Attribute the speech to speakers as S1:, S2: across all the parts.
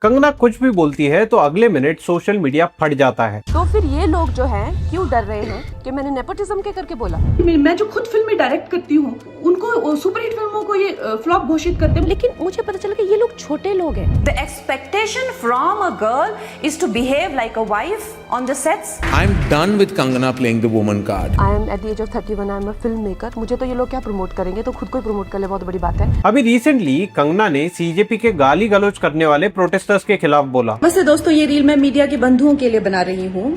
S1: कंगना कुछ भी बोलती है तो अगले मिनट सोशल मीडिया फट जाता है।
S2: तो फिर ये लोग जो हैं क्यों डर रहे हैं कि मैंने नेपोटिज्म के करके बोला।
S3: मैं जो खुद फिल्में डायरेक्ट करती हूँ उनको सुपरहिट फिल्मों को ये फ्लॉप घोषित करते हैं,
S2: लेकिन मुझे पता चला कि ये लोग छोटे लोग हैं।
S4: The expectation from a girl is to behave like a wife on the sets.
S5: I'm done with Kangana playing the woman card.
S2: I am at the age of 31, I am a film maker। मुझे तो ये लोग क्या promote करेंगे, तो खुद को ही promote कर ले, बहुत बड़ी बात है।
S1: अभी रिसेंटली कंगना ने सीजेपी के गाली गलौज करने वाले प्रोटेस्टर्स के खिलाफ बोला।
S3: वैसे दोस्तों ये रील मैं मीडिया के बंधुओं के लिए बना रही हूँ,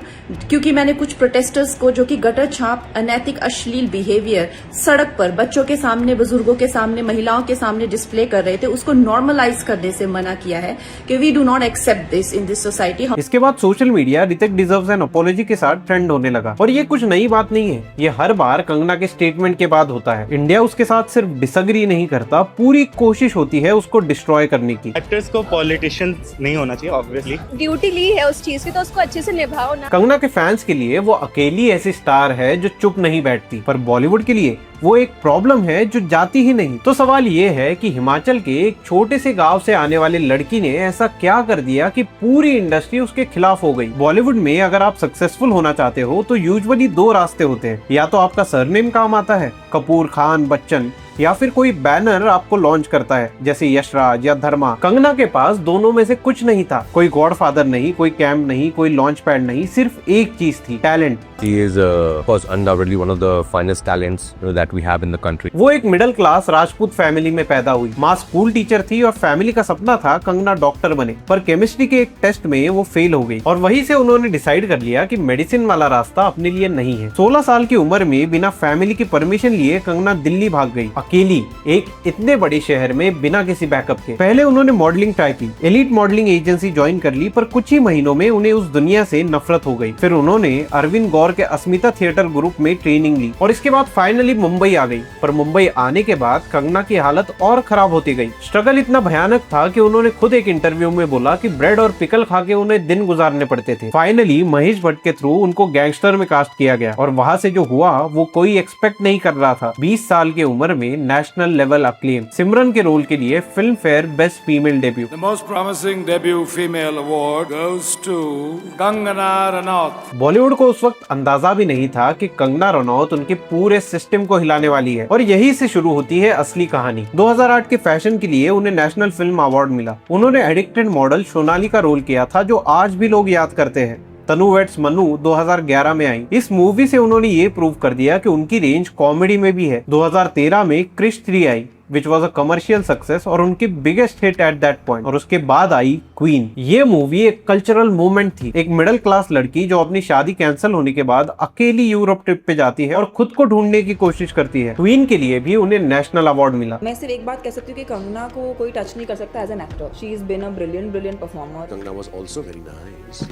S3: क्योंकि मैंने कुछ प्रोटेस्टर्स को जो कि गटर छाप अनैतिक अश्लील बिहेवियर सड़क पर बच्चों के सामने, बुजुर्गों के सामने, महिलाओं के सामने डिस्प्ले कर रहे थे, उसको नॉर्मलाइज करने से मना किया है कि we do not accept this in this society.
S1: इसके बाद social media Hrithik deserves an apology के साथ ट्रेंड होने लगा और ये कुछ नई बात नहीं है, ये हर बार कंगना के स्टेटमेंट के बाद होता है। इंडिया उसके साथ सिर्फ डिसएग्री नहीं करता, पूरी कोशिश होती है उसको डिस्ट्रॉय करने की।
S6: एक्टर्स को पॉलिटिशियंस नहीं होना चाहिए, ऑब्वियसली
S7: ड्यूटी ली है उस चीज की तो उसको अच्छे से निभाओ ना।
S1: कंगना के फैंस के लिए वो अकेली ऐसी स्टार है जो चुप नहीं बैठती, पर बॉलीवुड के लिए वो एक प्रॉब्लम है जो जाती ही नहीं। तो सवाल ये है कि हिमाचल के एक छोटे से गांव से आने वाली लड़की ने ऐसा क्या कर दिया कि पूरी इंडस्ट्री उसके खिलाफ हो गई। बॉलीवुड में अगर आप सक्सेसफुल होना चाहते हो तो यूजुअली दो रास्ते होते हैं, या तो आपका सरनेम काम आता है, कपूर, खान, बच्चन, या फिर कोई बैनर आपको लॉन्च करता है जैसे यशराज या धर्मा। कंगना के पास दोनों में से कुछ नहीं था, कोई गॉडफादर नहीं, कोई कैम्प नहीं, कोई लॉन्च पैड नहीं, सिर्फ एक चीज थी, talent.
S8: She is of course undoubtedly one of the finest talents that we have in the country.
S1: वो एक मिडिल क्लास राजपूत फैमिली में पैदा हुई, माँ स्कूल टीचर थी और फैमिली का सपना था कंगना डॉक्टर बने, पर केमिस्ट्री के एक टेस्ट में वो फेल हो गई और वहीं से उन्होंने डिसाइड कर लिया कि मेडिसिन वाला रास्ता अपने लिए नहीं है। 16 साल की उम्र में बिना फैमिली की परमिशन लिए कंगना दिल्ली भाग गई, अकेली, एक इतने बड़े शहर में बिना किसी बैकअप के। पहले उन्होंने मॉडलिंग ट्राई की, एलीट मॉडलिंग एजेंसी ज्वाइन कर ली, पर कुछ ही महीनों में उन्हें उस दुनिया से नफरत हो गई। फिर उन्होंने अरविंद गौर के अस्मिता थिएटर ग्रुप में ट्रेनिंग ली और इसके बाद फाइनली मुंबई आ गई। पर मुंबई आने के बाद कंगना की हालत और खराब होती गई। स्ट्रगल इतना भयानक था कि उन्होंने खुद एक इंटरव्यू में बोला कि ब्रेड और पिकल खा के उन्हें दिन गुजारने पड़ते थे। फाइनली महेश भट्ट के थ्रू उनको गैंगस्टर में कास्ट किया गया और वहाँ से जो हुआ वो कोई एक्सपेक्ट नहीं कर रहा था। 20 साल की उम्र में नेशनल लेवल अक्लेम। सिमरन के रोल के लिए film fair best female debut.
S9: The most promising debut female award goes to Kangana Ranaut.
S1: Bollywood को उस वक्त अंदाजा भी नहीं था कि कंगना रनौत उनके पूरे सिस्टम को हिलाने वाली है और यही से शुरू होती है असली कहानी। 2008 के फैशन के लिए उन्हें नेशनल फिल्म अवार्ड मिला। उन्होंने एडिक्टेड मॉडल सोनाली का रोल किया था जो आज भी लोग याद करते हैं। तनु वेट्स मनु 2011 में आई। इस मूवी से उन्होंने ये प्रूव कर दिया कि उनकी रेंज कॉमेडी में भी है। 2013 में क्रिश 3 आई which was a commercial success और उनकी biggest hit at that point, और उसके बाद आई क्वीन। ये मूवी एक कल्चरल मूवमेंट थी। एक मिडिल क्लास लड़की जो अपनी शादी कैंसिल होने के बाद अकेली यूरोप ट्रिप पे जाती है और खुद को ढूंढने की कोशिश करती है। क्वीन के लिए भी उन्हें नेशनल अवार्ड मिला।
S10: मैं सिर्फ एक बात कह सकती हूँ कि कंगना को कोई टच नहीं कर सकता as an actor. She is been a brilliant performer.
S8: Kangana was also very nice.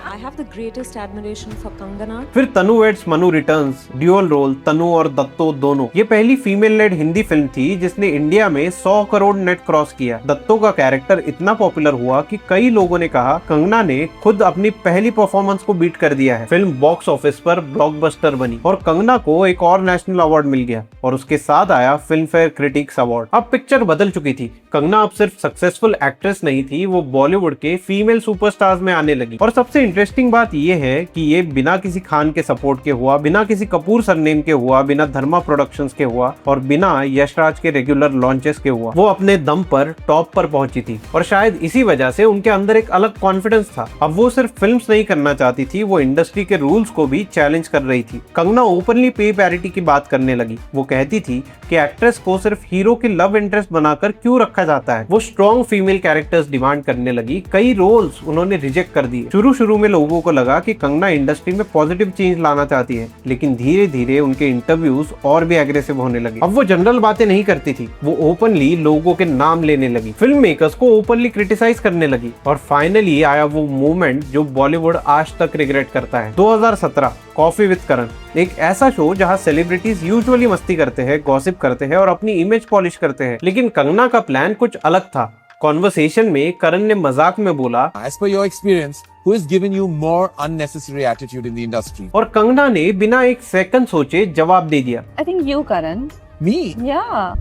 S2: I have the greatest admiration for Kangana.
S1: फिर Tanu weds Manu returns, dual role, Tanu और दत्तो दोनों। ये पहली फीमेल लेड हिंदी फिल्म थी जिसने इंडिया में 100 करोड़ नेट क्रॉस किया। दत्तो का कैरेक्टर इतना पॉपुलर हुआ कि कई लोगों ने कहा कंगना ने खुद अपनी पहली परफॉर्मेंस को बीट कर दिया है। फिल्म बॉक्स ऑफिस पर ब्लॉकबस्टर बनी और कंगना को एक और नेशनल अवार्ड मिल गया और उसके साथ आया फिल्म फेयर क्रिटिक्स अवार्ड। अब पिक्चर बदल चुकी थी। कंगना अब सिर्फ सक्सेसफुल एक्ट्रेस नहीं थी, वो बॉलीवुड के फीमेल सुपरस्टार्स में आने लगी। और सबसे इंटरेस्टिंग बात ये है कि ये बिना किसी खान के सपोर्ट के हुआ, बिना किसी कपूर सरनेम के हुआ, बिना धर्मा प्रोडक्शंस के हुआ और बिना यशराज के रेगुलर लॉन्चेस के हुआ। वो अपने दम पर टॉप पर पहुंची थी और शायद इसी वजह से उनके अंदर एक अलग कॉन्फिडेंस था। अब वो सिर्फ फिल्म्स नहीं करना चाहती थी, वो इंडस्ट्री के रूल्स को भी चैलेंज कर रही थी। कंगना ओपनली पे पैरिटी की बात करने लगी। वो कहती थी कि एक्ट्रेस को सिर्फ हीरो की लव इंटरेस्ट बनाकर क्यों रखा जाता है। वो स्ट्रॉन्ग फीमेल कैरेक्टर्स डिमांड करने लगी। कई रोल्स उन्होंने रिजेक्ट कर दिए। शुरू में लोगों को लगा कि कंगना इंडस्ट्री में पॉजिटिव चेंज लाना चाहती है, लेकिन धीरे धीरे उनके इंटरव्यूज और भी एग्रेसिव होने लगे। अब वो जनरल बातें नहीं करती थी, वो ओपनली लोगों के नाम लेने लगी, फिल्म मेकर्स को ओपनली क्रिटिसाइज करने लगी और फाइनली आया वो मूवमेंट जो बॉलीवुड आज तक रिग्रेट करता है। 2017 कॉफी विद करण, एक ऐसा शो जहां सेलिब्रिटीज यूजुअली मस्ती करते हैं, गॉसिप करते हैं और अपनी इमेज पॉलिश करते हैं, लेकिन कंगना का प्लान कुछ अलग था। कॉन्वर्सेशन में करण ने मजाक में बोला,
S5: As per your experience, who has given you more unnecessary attitude in the industry?
S1: और कंगना ने बिना एक सेकंड सोचे जवाब दे दिया,
S7: I think you, Karan.
S5: Me?
S7: Yeah.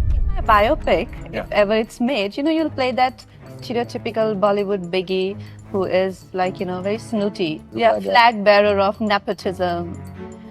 S4: Biopic, if ever it's made, you know, you'll play that stereotypical Bollywood biggie who is like, you know, very snooty. Yeah, flag bearer of nepotism.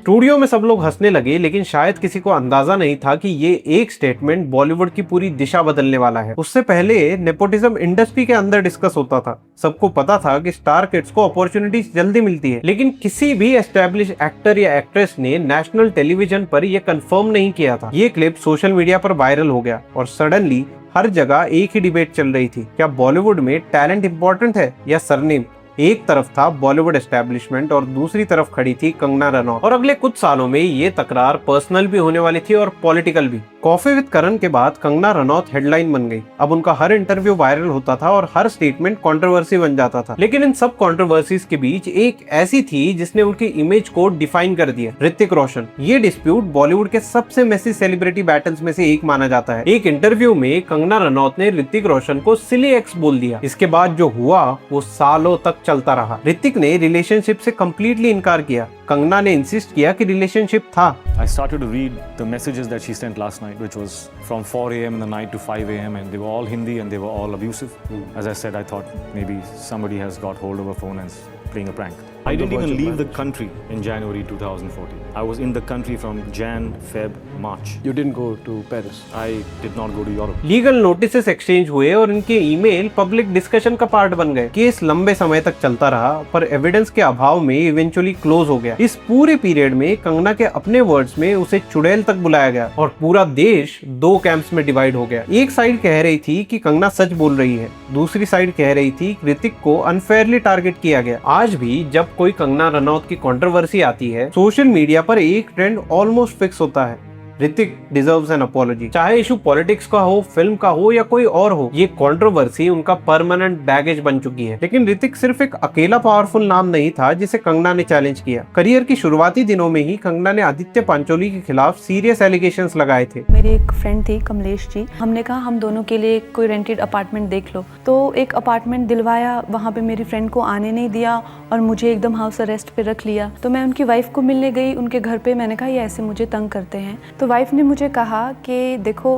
S1: Studio में सब लोग हंसने लगे, लेकिन शायद किसी को अंदाजा नहीं था कि ये एक स्टेटमेंट बॉलीवुड की पूरी दिशा बदलने वाला है। उससे पहले नेपोटिज्म इंडस्ट्री के अंदर डिस्कस होता था। सबको पता था कि स्टार किड्स को अपॉर्चुनिटीज जल्दी मिलती है, लेकिन किसी भी एस्टेब्लिश एक्टर या एक्ट्रेस ने नेशनल टेलीविजन पर यह कंफर्म नहीं किया था। ये क्लिप सोशल मीडिया पर वायरल हो गया और सडनली हर जगह एक ही डिबेट चल रही थी, क्या बॉलीवुड में टैलेंट इंपॉर्टेंट है या सरनेम। एक तरफ था बॉलीवुड एस्टैब्लिशमेंट और दूसरी तरफ खड़ी थी कंगना रनौत। और अगले कुछ सालों में ये तकरार पर्सनल भी होने वाली थी और पॉलिटिकल भी। कॉफी विद करण के बाद कंगना रनौत हेडलाइन बन गई। अब उनका हर इंटरव्यू वायरल होता था और हर स्टेटमेंट कंट्रोवर्सी बन जाता था। लेकिन इन सब कंट्रोवर्सीज के बीच एक ऐसी थी जिसने उनकी इमेज को डिफाइन कर दिया, ऋतिक रोशन। ये डिस्प्यूट बॉलीवुड के सबसे मेसी सेलिब्रिटी बैटल्स में से एक माना जाता है। एक इंटरव्यू में कंगना रनौत ने ऋतिक रोशन को सिली एक्स बोल दिया। इसके बाद जो हुआ वो सालों तक चलता रहा। ऋतिक ने रिलेशनशिप से कंप्लीटली इनकार किया। कंगना ने इंसिस्ट किया कि रिलेशनशिप था।
S11: I started to read the messages that she sent last night, which was from 4 a.m. in the night to 5 a.m. and they were all Hindi and they were all abusive. As I said, I thought maybe somebody has got hold of a phone and is playing a prank. I didn't even leave the country in January 2014. I was in the country from Jan, Feb, March.
S12: You didn't go to Paris?
S11: I did not go to Europe.
S1: Legal notices exchange हुए और इनके email public discussion का part बन गए। Case लंबे समय तक चलता रहा पर एविडेंस के अभाव में इवेंचुअली क्लोज हो गया। इस पूरे पीरियड में कंगना के अपने वर्ड्स में उसे चुड़ैल तक बुलाया गया और पूरा देश दो कैंप्स में डिवाइड हो गया। एक साइड कह रही थी कि कंगना सच बोल रही है, दूसरी साइड कह रही थी कि ऋतिक को अनफेयरली टारगेट किया गया। आज भी जब कोई कंगना रनौत की कंट्रोवर्सी आती है, सोशल मीडिया पर एक ट्रेंड ऑलमोस्ट फिक्स होता है, ऋतिक डिजर्व्स एन अपॉलॉजी। चाहे इशू पॉलिटिक्स का हो, फिल्म का हो या कोई और हो, ये कंट्रोवर्सी उनका परमानेंट बैगेज बन चुकी है। लेकिन ऋतिक सिर्फ एक अकेला पावरफुल नाम नहीं था जिसे कंगना ने चैलेंज किया। करियर की शुरुआती दिनों में ही कंगना ने आदित्य पांचोली के खिलाफ सीरियस एलिगेशंस लगाए थे।
S13: मेरी एक फ्रेंड थी कमलेश जी, हमने कहा हम दोनों के लिए कोई रेंटेड अपार्टमेंट देख लो, तो एक अपार्टमेंट दिलवाया। वहाँ पे मेरी फ्रेंड को आने नहीं दिया और मुझे एकदम हाउस अरेस्ट पे रख लिया। तो मैं उनकी वाइफ को मिलने गई उनके घर पे। मैंने कहा ये ऐसे मुझे तंग करते हैं। तो वाइफ ने मुझे कहा कि देखो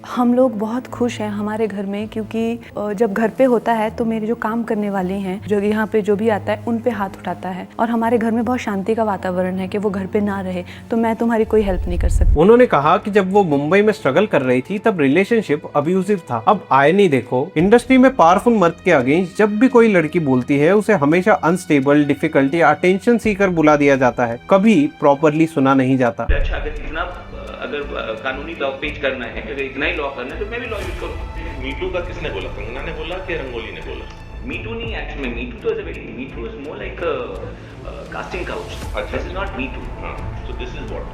S13: हम लोग बहुत खुश हैं हमारे घर में, क्योंकि जब घर पे होता है तो मेरे जो काम करने वाले हैं, जो यहाँ पे जो भी आता है उन पे हाथ उठाता है और हमारे घर में बहुत शांति का वातावरण है कि वो घर पे ना रहे, तो मैं तुम्हारी कोई हेल्प नहीं कर सकती।
S1: उन्होंने कहा कि जब वो मुंबई में स्ट्रगल कर रही थी तब रिलेशनशिप अब्यूजिव था। अब आए नहीं देखो, इंडस्ट्री में पावरफुल मर्द के अगेंस्ट जब भी कोई लड़की बोलती है उसे हमेशा अनस्टेबल, डिफिकल्ट या अटेंशन सीकर बुला दिया जाता है, कभी प्रॉपरली सुना नहीं जाता।
S14: अगर कानूनी लॉ पेज करना है, अगर इतना ही लॉ करना है तो मैं भी लॉ यूज करूँ। मीटू का किसने बोला? कंगना ने बोला कि रंगोली ने बोला? मीटू नहीं, एक्चुअली मीटू तो me too is more like casting couch. अच्छा, दिस इज नॉट मीटू। हां, so this is what?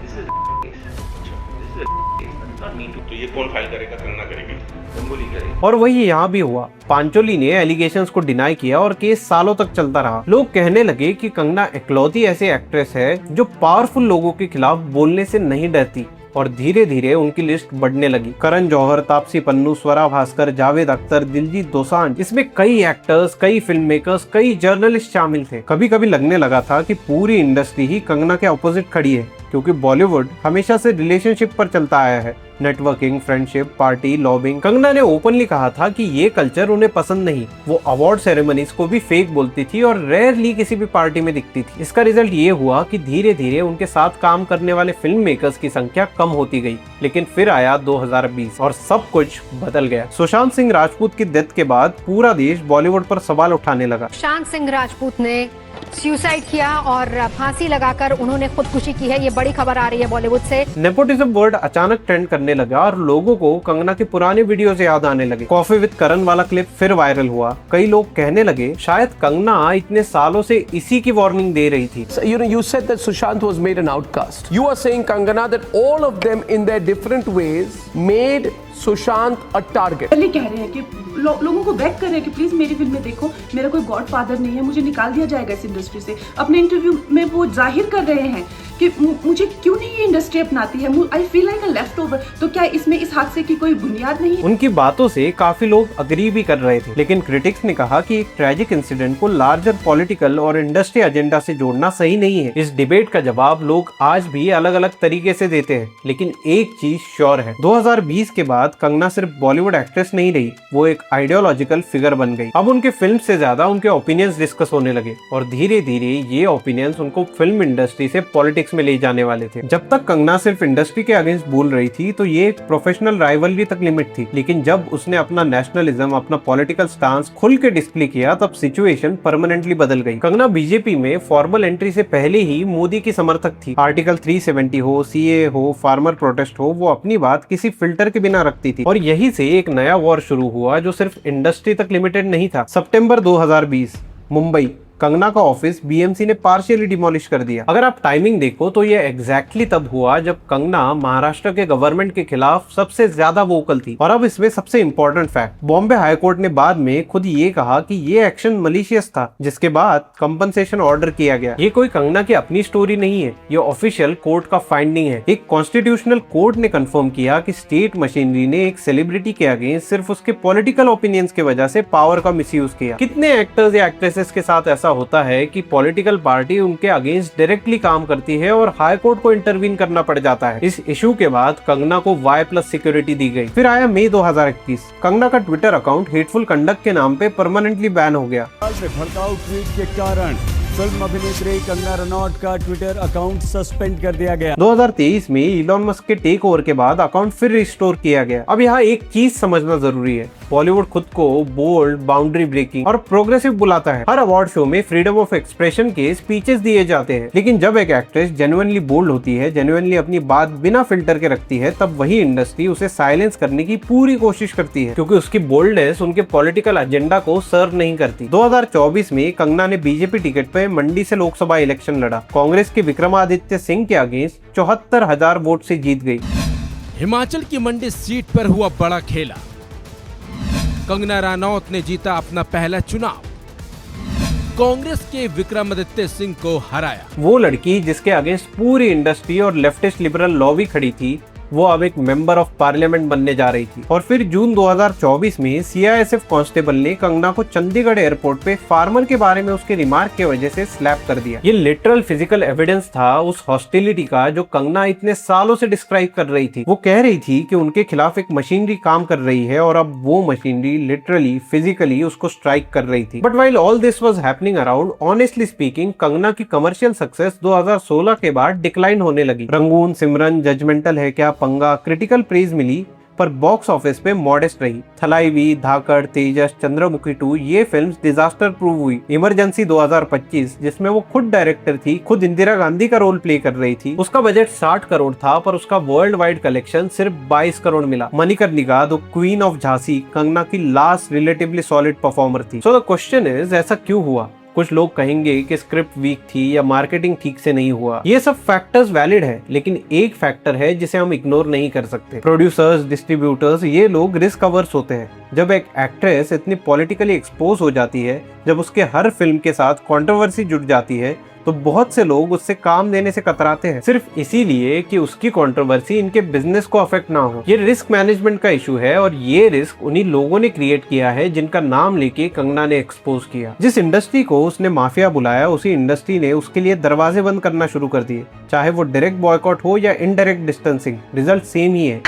S14: This is case. अच्छा, दिस इज नॉट मीटू। तो ये कौन फाइल करेगा? कंगना करेगी, रंगोली करेगी।
S1: और वही यहाँ भी हुआ। पांचोली ने एलिगेशंस को डिनाई किया और केस सालों तक चलता रहा। लोग कहने लगे कि कंगना इकलौती ऐसी एक्ट्रेस है जो पावरफुल लोगों के खिलाफ बोलने से नहीं डरती और धीरे धीरे उनकी लिस्ट बढ़ने लगी। करण जौहर, तापसी पन्नू, स्वरा भास्कर, जावेद अख्तर, दिलजीत दोसांझ, इसमें कई एक्टर्स, कई फिल्म मेकर्स, कई जर्नलिस्ट शामिल थे। कभी कभी लगने लगा था कि पूरी इंडस्ट्री ही कंगना के अपोजिट खड़ी है, क्योंकि बॉलीवुड हमेशा से रिलेशनशिप पर चलता आया है, networking, friendship, party, lobbying. Kangana ने ओपनली कहा था कि ये कल्चर उन्हें पसंद नहीं। वो अवार्ड सेरेमनीज को भी फेक बोलती थी और रेयरली किसी भी पार्टी में दिखती थी। इसका रिजल्ट ये हुआ कि धीरे धीरे उनके साथ काम करने वाले फिल्म मेकर्स की संख्या कम होती गई। लेकिन फिर आया 2020 और सब कुछ बदल गया। सुशांत सिंह राजपूत की डेथ के बाद पूरा देश बॉलीवुड पर सवाल उठाने लगा।
S15: सुशांत सिंह राजपूत ने सुसाइड किया और फांसी लगाकर उन्होंने खुदकुशी की है, ये बड़ी खबर आ रही है बॉलीवुड से।
S1: नेपोटिज्म वर्ड अचानक ट्रेंड करने लगा और लोगों को कंगना के पुराने वीडियोस याद आने लगे। कॉफी विद करण वाला क्लिप फिर वायरल हुआ। कई लोग कहने लगे शायद कंगना इतने सालों से इसी की वार्निंग दे रही थी।
S12: You said that Sushant was made an outcast. You are saying, Kangana, that all of them in their different ways made Sushant a target.
S10: पहले कह रहे हैं कि लोगों को बेग कर रहे हैं कि प्लीज मेरी फिल्म में देखो, मेरा कोई गॉडफादर नहीं है, मुझे निकाल दिया जाएगा इस इंडस्ट्री से। अपने इंटरव्यू में वो जाहिर कर रहे हैं
S3: कि मुझे क्यों नहीं ये इंडस्ट्री अपनाती है, I feel like a left over. तो क्या इसमें इस हादसे की कोई बुनियाद नहीं है?
S1: उनकी बातों से काफी लोग अग्री भी कर रहे थे, लेकिन क्रिटिक्स ने कहा कि एक ट्रेजिक इंसिडेंट को लार्जर पॉलिटिकल और इंडस्ट्री एजेंडा से जोड़ना सही नहीं है। इस डिबेट का जवाब लोग आज भी अलग अलग तरीके से देते हैं, लेकिन एक चीज श्योर है, 2020 के बाद कंगना सिर्फ बॉलीवुड एक्ट्रेस नहीं रही, वो एक आइडियोलॉजिकल फिगर बन गई। अब उनके फिल्म से ज्यादा उनके ओपिनियंस डिस्कस होने लगे और धीरे धीरे ये ओपिनियंस उनको फिल्म इंडस्ट्री से पॉलिटिक्स में ले जाने वाले थे। जब तक कंगना सिर्फ इंडस्ट्री के अगेंस्ट बोल रही थी तो ये एक प्रोफेशनल राइवलरी तक लिमिट थी, लेकिन जब उसने अपना नेशनलिज्म, अपना पॉलिटिकल स्टांस खुल के डिस्प्ले किया तब सिचुएशन परमानेंटली बदल गई। कंगना बीजेपी में फॉर्मल एंट्री से पहले ही मोदी की समर्थक थी। आर्टिकल 370 हो, CAA हो, फार्मर प्रोटेस्ट हो, वो अपनी बात किसी फिल्टर के बिना रखती थी और यही से एक नया वॉर शुरू हुआ जो सिर्फ इंडस्ट्री तक लिमिटेड नहीं था। सितंबर 2020 मुंबई, कंगना का ऑफिस BMC ने पार्शियली डिमोलिश कर दिया। अगर आप टाइमिंग देखो तो ये एग्जैक्टली तब हुआ जब कंगना महाराष्ट्र के गवर्नमेंट के खिलाफ सबसे ज्यादा वोकल थी। और अब इसमें सबसे इंपॉर्टेंट फैक्ट, बॉम्बे हाईकोर्ट ने बाद में खुद ये कहा कि ये एक्शन मलिशियस था, जिसके बाद कंपनसेशन ऑर्डर किया गया। ये कोई कंगना की अपनी स्टोरी नहीं है, ये ऑफिशियल कोर्ट का फाइंडिंग है। एक कॉन्स्टिट्यूशनल कोर्ट ने कंफर्म किया कि स्टेट मशीनरी ने एक सेलिब्रिटी के अगेंस्ट सिर्फ उसके पॉलिटिकल ओपिनियंस की वजह से पावर का मिसयूज किया। कितने एक्टर्स या एक्ट्रेसेस के साथ ऐसा होता है कि पॉलिटिकल पार्टी उनके अगेंस्ट डायरेक्टली काम करती है और हाई कोर्ट को इंटरवीन करना पड़ जाता है। इस इशू के बाद कंगना को Y+ सिक्योरिटी दी गई। फिर आया मई 2021, कंगना का ट्विटर अकाउंट हेटफुल कंडक्ट के नाम पे परमानेंटली बैन हो गया।
S16: भड़काऊ ट्वीट के कारण फिल्म अभिनेत्री कंगना रनौत का ट्विटर अकाउंट सस्पेंड कर दिया गया।
S1: 2023 में इलॉन मस्क के टेक ओवर के बाद अकाउंट फिर रिस्टोर किया गया। अब यहाँ एक चीज समझना जरूरी है, बॉलीवुड खुद को बोल्ड, बाउंड्री ब्रेकिंग और प्रोग्रेसिव बुलाता है। हर अवार्ड शो में फ्रीडम ऑफ एक्सप्रेशन के स्पीचेस दिए जाते हैं, लेकिन जब एक एक्ट्रेस जेन्युइनली बोल्ड होती है, जेन्युइनली अपनी बात बिना फिल्टर के रखती है, तब वही इंडस्ट्री उसे साइलेंस करने की पूरी कोशिश करती है, क्योंकि उसकी बोल्डनेस उनके पॉलिटिकल एजेंडा को सर्व नहीं करती। 2024 में कंगना ने बीजेपी टिकट पे मंडी से लोकसभा इलेक्शन लड़ा। कांग्रेस के विक्रमादित्य सिंह के अगेंस्ट 74,000 वोट से जीत गई।
S17: हिमाचल की मंडी सीट पर हुआ बड़ा खेला, कंगना रनौत ने जीता अपना पहला चुनाव, कांग्रेस के विक्रमादित्य सिंह को हराया।
S1: वो लड़की जिसके अगेंस्ट पूरी इंडस्ट्री और लेफ्टिस्ट लिबरल लॉबी खड़ी थी, वो अब एक मेंबर ऑफ पार्लियामेंट बनने जा रही थी। और फिर जून 2024 में CISF कांस्टेबल ने कंगना को चंडीगढ़ एयरपोर्ट पे फार्मर के बारे में उसके रिमार्क की वजह से स्लैप कर दिया। ये लिटरल फिजिकल एविडेंस था उस हॉस्टिलिटी का जो कंगना इतने सालों से डिस्क्राइब कर रही थी। वो कह रही थी कि उनके खिलाफ एक मशीनरी काम कर रही है और अब वो मशीनरी लिटरली फिजिकली उसको स्ट्राइक कर रही थी। But while all this was happening around, honestly speaking, Kangana की कमर्शियल सक्सेस 2016 के बाद डिक्लाइन होने लगी। रंगून, सिमरन, जजमेंटल है क्या, पंगा, क्रिटिकल प्रेज मिली, पर बॉक्स ऑफिस पे मॉडेस्ट रही। थलाईवी, धाकड़, तेजस, चंद्रमुखी 2 ये फिल्म्स डिजास्टर प्रूव हुई। इमरजेंसी 2025 जिसमें वो खुद डायरेक्टर थी, खुद इंदिरा गांधी का रोल प्ले कर रही थी, उसका बजट 60 करोड़ था पर उसका वर्ल्ड वाइड कलेक्शन सिर्फ 22 करोड़ मिला। Manikarnika the queen of Jhansi Kangana की लास्ट रिलेटिवली सॉलिड परफॉर्मर थी। सो द क्वेश्चन इज, ऐसा क्यों हुआ? कुछ लोग कहेंगे कि स्क्रिप्ट वीक थी या मार्केटिंग ठीक से नहीं हुआ। ये सब फैक्टर्स वैलिड है, लेकिन एक फैक्टर है जिसे हम इग्नोर नहीं कर सकते। प्रोड्यूसर्स, डिस्ट्रीब्यूटर्स, ये लोग रिस्क अवर्स होते हैं। जब एक एक्ट्रेस इतनी पॉलिटिकली एक्सपोज हो जाती है, जब उसके हर फिल्म के साथ कंट्रोवर्सी जुड़ जाती है, तो बहुत से लोग उससे काम देने से कतराते हैं, सिर्फ इसीलिए कि उसकी कंट्रोवर्सी इनके बिजनेस को अफेक्ट ना हो। ये रिस्क मैनेजमेंट का इशू है और ये रिस्क उन्हीं लोगों ने क्रिएट किया है जिनका नाम लेके कंगना ने एक्सपोज किया। जिस इंडस्ट्री को उसने माफिया बुलाया, उसी इंडस्ट्री ने उसके लिए दरवाजे बंद करना शुरू कर दिए। चाहे वो डायरेक्ट बॉयकॉट हो या इनडायरेक्ट डिस्टेंसिंग, रिजल्ट सेम ही है।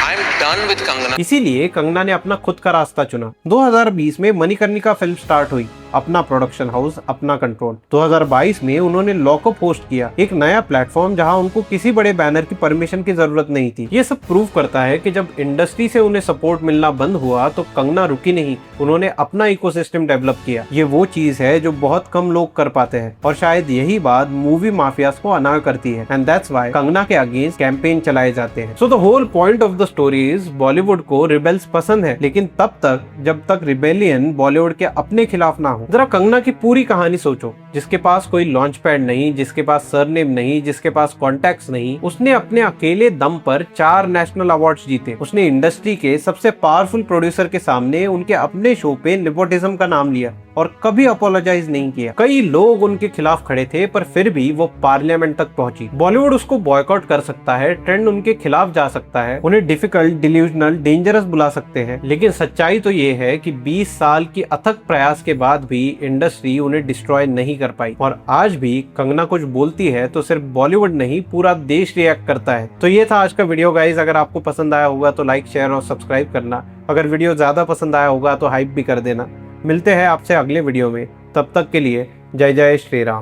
S1: इसीलिए कंगना ने अपना खुद का रास्ता चुना। 2020 में मणिकर्णिका फिल्म स्टार्ट हुई, अपना प्रोडक्शन हाउस, अपना कंट्रोल। 2022 में उन्होंने लॉकअप होस्ट किया, एक नया प्लेटफॉर्म जहां उनको किसी बड़े बैनर की परमिशन की जरूरत नहीं थी। ये सब प्रूव करता है कि जब इंडस्ट्री से उन्हें सपोर्ट मिलना बंद हुआ तो कंगना रुकी नहीं, उन्होंने अपना इकोसिस्टम डेवलप किया। ये वो चीज है जो बहुत कम लोग कर पाते हैं और शायद यही बात मूवी माफियास को अनार करती है। एंड दैट्स व्हाई कंगना के अगेंस्ट कैंपेन चलाए जाते हैं। So the whole point of the story is, Bollywood को रिबेल्स पसंद है, लेकिन तब तक जब तक रिबेलियन बॉलीवुड के अपने खिलाफ ना हो। जरा कंगना की पूरी कहानी सोचो। जिसके पास कोई लॉन्च पैड नहीं, जिसके पास सरनेम नहीं, जिसके पास कॉन्टैक्ट्स नहीं, उसने अपने अकेले दम पर 4 नेशनल अवार्ड्स जीते। उसने इंडस्ट्री के सबसे पावरफुल प्रोड्यूसर के सामने उनके अपने शो पे नेपोटिज्म का नाम लिया और कभी अपोलोजाइज नहीं किया। कई लोग उनके खिलाफ खड़े थे पर फिर भी वो पार्लियामेंट तक पहुंची। बॉलीवुड उसको बॉयकॉट कर सकता है, ट्रेंड उनके खिलाफ जा सकता है, उन्हें डिफिकल्ट, डिल्यूजनल, डेंजरस बुला सकते हैं, लेकिन सच्चाई तो ये है कि 20 साल की अथक प्रयास के बाद भी इंडस्ट्री उन्हें डिस्ट्रॉय नहीं कर पाई। और आज भी कंगना कुछ बोलती है तो सिर्फ बॉलीवुड नहीं, पूरा देश रिएक्ट करता है। तो ये था आज का वीडियो गाइस। अगर आपको पसंद आया होगा तो लाइक, शेयर और सब्सक्राइब करना। अगर वीडियो ज्यादा पसंद आया होगा तो हाइप भी कर देना। मिलते हैं आपसे अगले वीडियो में, तब तक के लिए जय जय श्री राम।